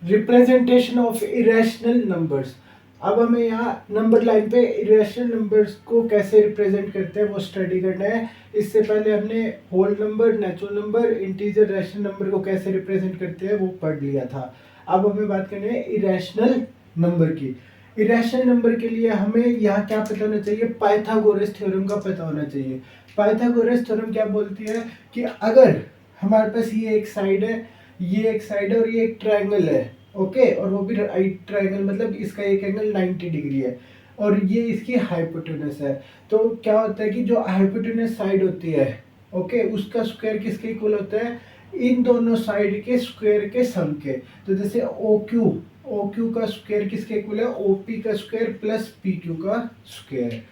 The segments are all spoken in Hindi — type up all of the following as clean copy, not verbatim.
Representation of irrational numbers. अब हमें यहाँ नंबर लाइन पे इरेशनल नंबर्स को कैसे रिप्रेजेंट करते हैं वो स्टडी करना है। इससे पहले हमने whole number, natural number, integer, rational number को कैसे रिप्रेजेंट करते हैं वो पढ़ लिया था। अब हमें बात करनी है इरेशनल नंबर की। इरेशनल नंबर के लिए हमें यहाँ क्या पता होना चाहिए, पाइथागोरस थ्योरम का पता होना चाहिए। पाइथागोरस थ्योरम क्या बोलती है कि अगर हमारे पास ये एक साइड है, ये एक साइड है और ये एक ट्रायंगल है, ओके, और वो भी राइट ट्रायंगल, मतलब इसका एक एंगल 90 डिग्री है और ये इसकी हाइपोटेनस है। तो क्या होता है कि जो हाइपोटेनस साइड होती है, ओके, उसका स्क्वायर किसके इक्वल होता है, इन दोनों साइड के स्क्वायर के सम के। तो जैसे ओ क्यू का स्क्वायर किसके इक्वल है, ओ पी का स्क्वायर प्लस पी क्यू का स्क्वायर।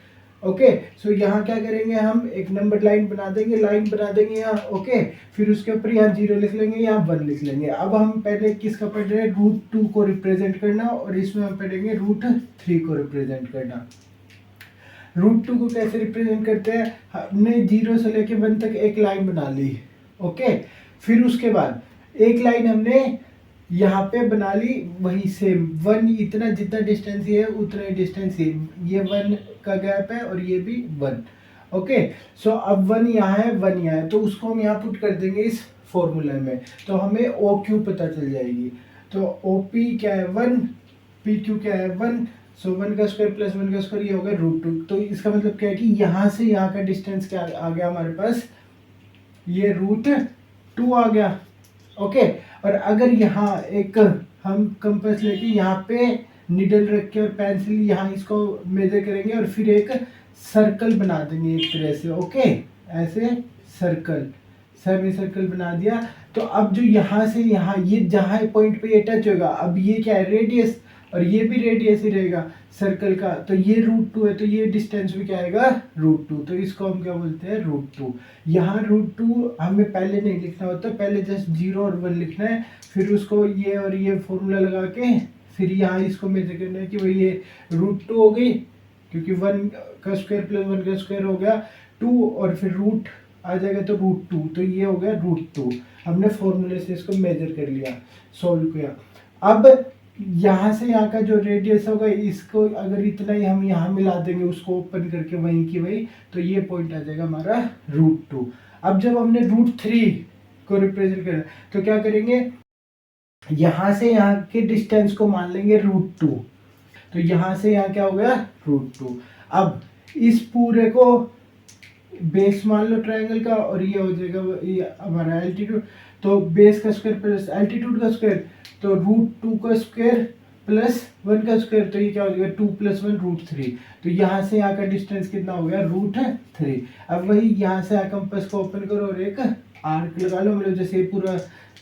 ओके, सो यहाँ क्या करेंगे, हम एक नंबर लाइन बना देंगे, यहाँ, ओके, फिर उसके ऊपर यहाँ 0 लिख लेंगे, यहाँ 1 लिख लेंगे। अब हम पहले किसका पढ़ रहे हैं, √2 को रिप्रेजेंट करना, और इसमें हम पढ़ेंगे √3 को रिप्रेजेंट करना। √2 को कैसे रिप्रेजेंट करते हैं, हमने 0 से लेके 1 तक एक लाइन बना ली, ओके, फिर उसके बाद एक लाइन हमने यहाँ पे बना ली, वही सेम 1, इतना जितना डिस्टेंस ये है उतना ही डिस्टेंस सेम, ये 1 का गैप है और ये भी 1, ओके। सो अब 1 यहाँ है, 1 यहाँ है, तो उसको हम यहाँ पुट कर देंगे इस फॉर्मूला में, तो हमें ओ क्यू पता चल जाएगी। तो ओ पी क्या है 1, पी क्यू क्या है 1, सो 1 का स्क्वायर प्लस 1 का स्क्वायर, ये हो गया √2। तो इसका मतलब क्या है कि यहाँ से यहाँ का डिस्टेंस क्या आ गया हमारे पास, ये √2 आ गया, ओके। और अगर यहाँ एक हम कंपास लेके यहाँ पे निडल रख के और पेंसिल यहाँ इसको मेजर करेंगे और फिर एक सर्कल बना देंगे एक तरह से, ओके, ऐसे सर्कल, सेमी सर्कल बना दिया। तो अब जो यहाँ से यहाँ ये जहाँ पॉइंट पे ये टच होगा, अब ये क्या है, रेडियस, और ये भी रेडियस ही रहेगा सर्कल का, तो ये √2 है, तो ये डिस्टेंस भी क्या आएगा, √2। तो इसको हम क्या बोलते हैं, √2। यहाँ √2 हमें पहले नहीं लिखना होता, पहले जस्ट 0 और 1 लिखना है, फिर उसको ये और ये फॉर्मूला लगा के फिर यहाँ इसको मेजर करना है कि भाई ये √2 हो गई, क्योंकि 1 का स्क्वायर प्लस 1 का स्क्वायर हो गया 2, और फिर रूट आ जाएगा तो √2, तो ये हो गया √2। हमने फॉर्मूले से इसको मेजर कर लिया, सोल्व किया। अब यहाँ से यहाँ का जो रेडियस होगा, इसको अगर इतना ही हम यहाँ मिला देंगे उसको ओपन करके वहीं की वहीं, तो ये पॉइंट आ जाएगा हमारा √2। अब जब हमने √3 को रिप्रेजेंट करना, तो क्या करेंगे, यहाँ से यहाँ के डिस्टेंस को मान लेंगे √2, तो यहाँ से यहाँ क्या हो गया, √2। अब इस पूरे को बेस मान लो ट्रायंगल का, और ये हो जाएगा ये हमारा एल्टीट्यूड, तो बेस का स्क्वायर प्लस एल्टीट्यूड का स्क्वायर, तो √2 का स्क्वायर प्लस 1 का स्क्वायर, तो ये क्या हो जाएगा 2 + 1 √3। तो यहाँ से यहाँ का डिस्टेंस कितना हो गया, √3। अब वही यहाँ से कंपास को ओपन करो और एक आर्क लगा लो, मतलब जैसे पूरा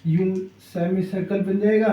यूं सेमी सर्कल बन जाएगा।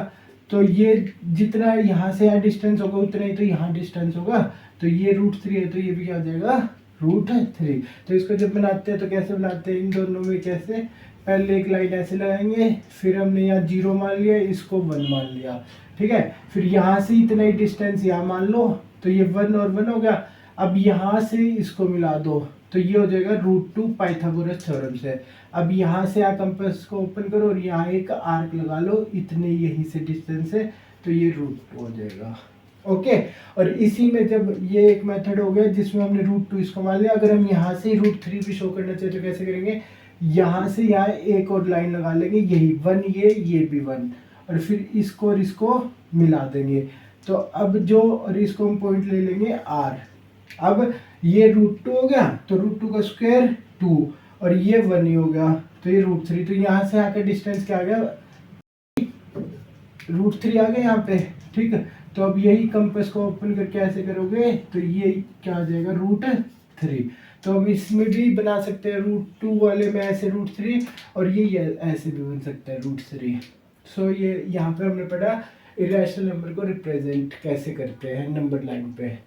तो ये जितना यहाँ से यहाँ डिस्टेंस होगा उतना ही तो यहाँ डिस्टेंस होगा, तो ये √3 है, तो ये भी क्या हो जाएगा, √3। तो इसको जब बनाते हैं तो कैसे बनाते हैं, इन दोनों में कैसे, पहले एक लाइन ऐसे लगाएंगे, फिर हमने यहाँ 0 मान लिया, इसको 1 मान लिया, ठीक है, फिर यहाँ से इतना ही डिस्टेंस यहाँ मान लो, तो ये 1 और 1 हो गया। अब यहाँ से इसको मिला दो, तो ये हो जाएगा √2 पाइथागोरस थ्योरम से। अब यहाँ से आप कंपास को ओपन करो और यहाँ एक आर्क लगा लो, इतने यहीं से डिस्टेंस है, तो ये √2 हो जाएगा, ओके। और इसी में जब ये एक मेथड हो गया जिसमें हमने √2 इसको मान लिया, अगर हम यहाँ से √3 भी शो करना चाहिए तो कैसे करेंगे, यहाँ से यहाँ एक और लाइन लगा लेंगे, यही 1, ये भी 1, और फिर इसको और इसको मिला देंगे। तो अब जो, और इसको हम पॉइंट ले लेंगे R। अब ये √2 हो गया, तो √2 का स्क्वायर 2, और ये 1 ही हो गया, तो ये √3। तो यहाँ से आकर डिस्टेंस क्या आ गया, √3 आ गया यहाँ पे, ठीक है। तो अब यही कंपास को ओपन करके ऐसे करोगे तो ये क्या आ जाएगा, √3। तो हम इसमें भी बना सकते हैं, √2 वाले में ऐसे √3, और ये ऐसे भी बन सकता है √3। सो ये यहाँ पे हमने पढ़ा इरेशनल नंबर को रिप्रेजेंट कैसे करते हैं नंबर लाइन पे।